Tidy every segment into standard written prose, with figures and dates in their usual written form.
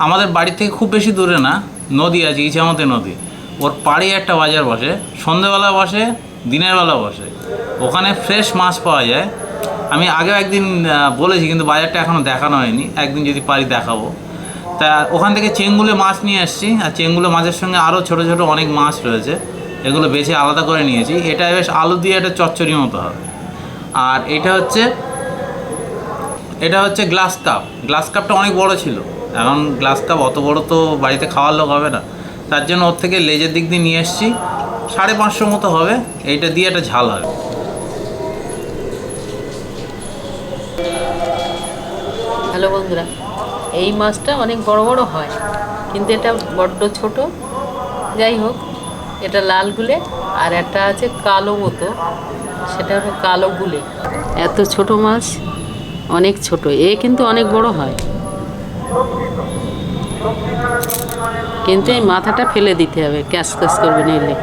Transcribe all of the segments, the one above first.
আমাদের বাড়ি থেকে খুব বেশি দূরে না, নদী আছে, ইছামতি নদী, ওর পাড়ে একটা বাজার বসে, সন্ধেবেলা বসে, দিনের বেলা বসে, ওখানে ফ্রেশ মাছ পাওয়া যায়। আমি আগেও একদিন বলেছি, কিন্তু বাজারটা এখনও দেখানো হয়নি, একদিন যদি পারি দেখাবো। তা ওখান থেকে চেঙ্গুলে মাছ নিয়ে এসেছি, আর চেঙ্গুলে মাছের সঙ্গে আরও ছোটো ছোটো অনেক মাছ রয়েছে, এগুলো বেছে আলাদা করে নিয়েছি। এটা বেশ আলু দিয়ে একটা চচ্চড়ি মতো হবে। আর এটা হচ্ছে গ্লাস কাপ। গ্লাস কাপটা অনেক বড় ছিল, এখন গ্লাস কাপ অত বড় তো বাড়িতে খাওয়ার লোক হবে না, তার জন্য ওর থেকে লেজের দিক দিয়ে নিয়ে এসেছি। 550 মতো হবে, এইটা দিয়ে একটা ঝাল হবে। হ্যালো বন্ধুরা, এই মাছটা অনেক বড় বড় হয়, কিন্তু এটা বড্ড ছোট। যাই হোক, এটা লাল গুলে, আর একটা আছে কালো মতো, সেটা হলো কালো গুলে। এত ছোট মাছ, অনেক ছোট, এ কিন্তু অনেক বড় হয়, কিন্তু এই মাথাটা ফেলে দিতে হবে, ক্যাশ ক্যাশ করবে নইলে।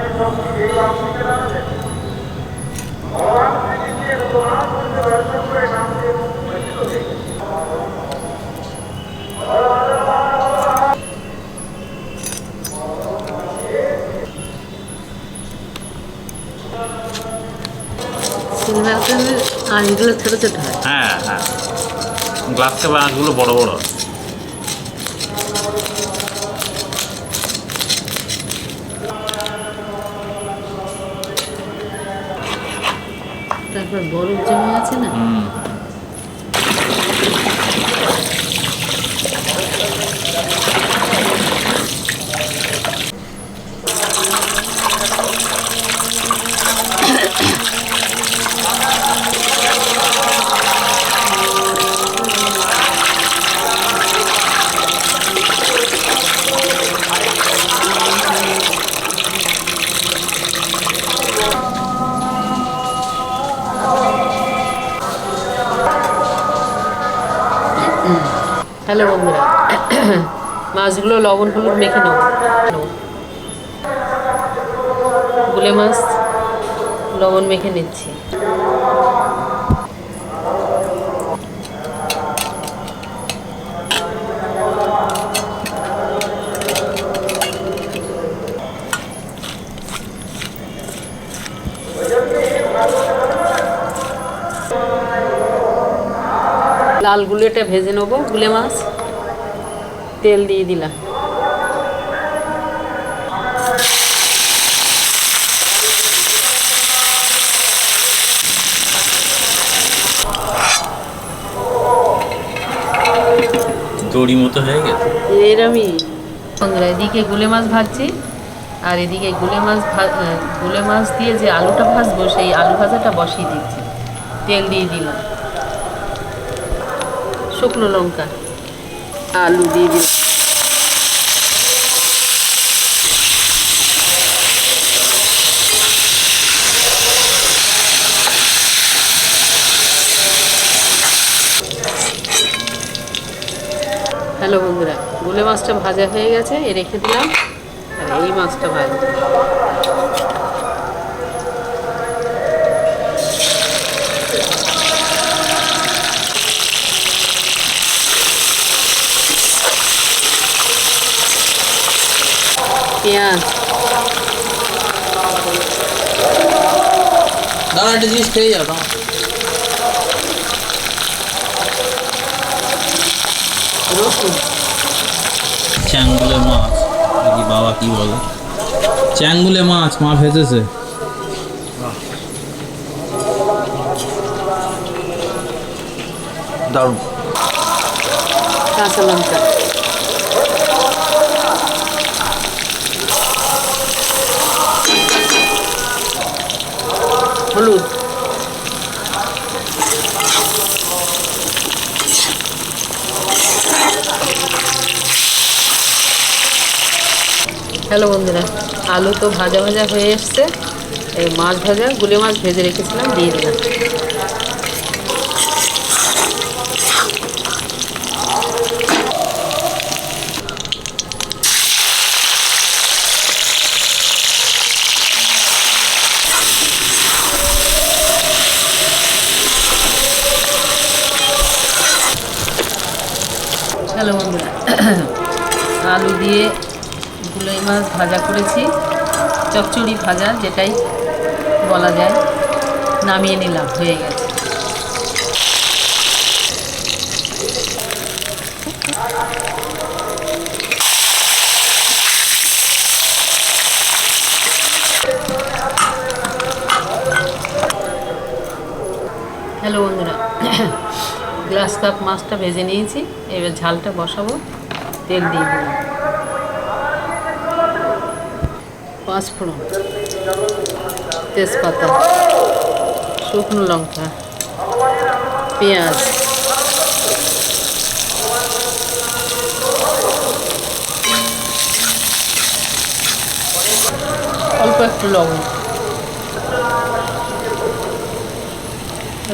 আর এগুলো ছোটো ছোটো হয়। হ্যাঁ হ্যাঁ, গ্লাস কাপের আঁচগুলো বড় বড়। তারপর বরফ জমে আছে না, হ্যালো বন্ধুরা, মাছগুলো লবণ হলুদ মেখে নেব। গুলে মাছ লবণ মেখে নিচ্ছি। লাল গুলেটা ভেজে নেবো। গুলে মাছ তেল দিয়ে দিলাম। দড়ি মতো হয়ে গেছে এরমই বন্ধুরা। এদিকে গুলে মাছ ভাজছি, আর এদিকে গুলে মাছ দিয়ে যে আলুটা ভাজবো, সেই আলু ভাজাটা বসিয়ে দিচ্ছি। তেল দিয়ে দিলাম, শুকনো লঙ্কা, আলু দিয়ে দিলাম। হ্যালো বন্ধুরা, গুলে মাছটা ভাজা হয়ে গেছে, এ রেখে দিলাম। আর এই মাছটা ভাজা, পেঁয়াজ, দাঁড়া, একটা জিনিস খেয়ে যাও না। রসুন, চ্যাংগুলে মাছ, কি বাবা কি বলে, চ্যাংগুলে মাছ মা ভেজেছে। দারুণ। কাঁচা লঙ্কা, হলুদ, হ্যালো বন্ধুরা, আলু তো ভাজা ভাজা হয়ে এসছে। এই মাছ ভাজা, গুলে মাছ ভেজে রেখেছিলাম, দিয়ে দিলাম। হ্যালো বন্ধুরা, আলু দিয়ে গুলাই মাছ ভাজা করেছি, চচ্চড়ি ভাজা যেটাই বলা যায়। নামিয়ে নিলাম, হয়ে গেছে। হ্যালো বন্ধুরা, গ্লাস কাপ মাছটা ভেজে নিয়েছি, এবার ঝালটা বসাবো। তেল দিয়ে দিলাম, পাঁচফোড়ন, তেজপাতা, শুকনো লঙ্কা, পেঁয়াজ, অল্প একটু লবণ,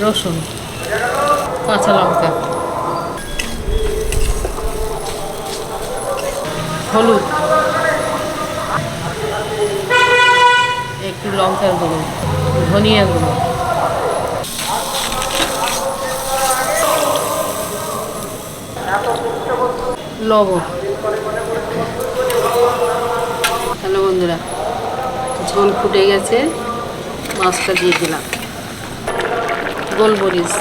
রসুন, কাঁচা লঙ্কা, হলুদ, একটু লঙ্কার গুঁড়ো, ধনিয়া গুঁড়ো, লবণ। হ্যালো বন্ধুরা, ঝোল ফুটে গেছে, মাছটা দিয়ে দিলাম, গোলমরিচ,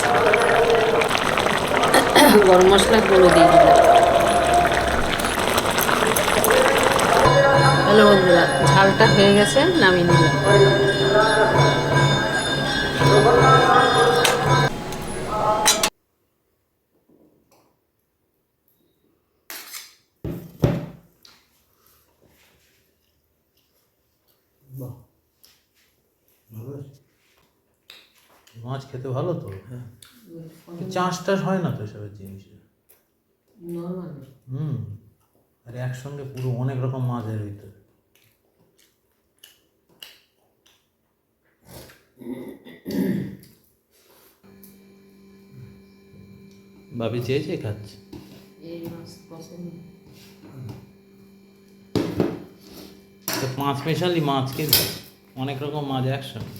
গরম মশলা গুঁড়ো দিয়ে দিলাম। হ্যালো বন্ধুরা, ঝালটা হয়ে গেছে, নামিয়ে নিলাম। বাহ, ভালো আছে। মাছ খেতে ভালো তো। চাষ টাস হয় না তো এসবের জিনিসে। আর একসঙ্গে পুরো অনেক রকম মাছ এর ভিতরে। ভাবি চেয়েছে খাচ্ছে। এই মাছ পছন্দ। পাঁচ মেশালি মাছ কিন্তু অনেক রকম মাছ একসঙ্গে।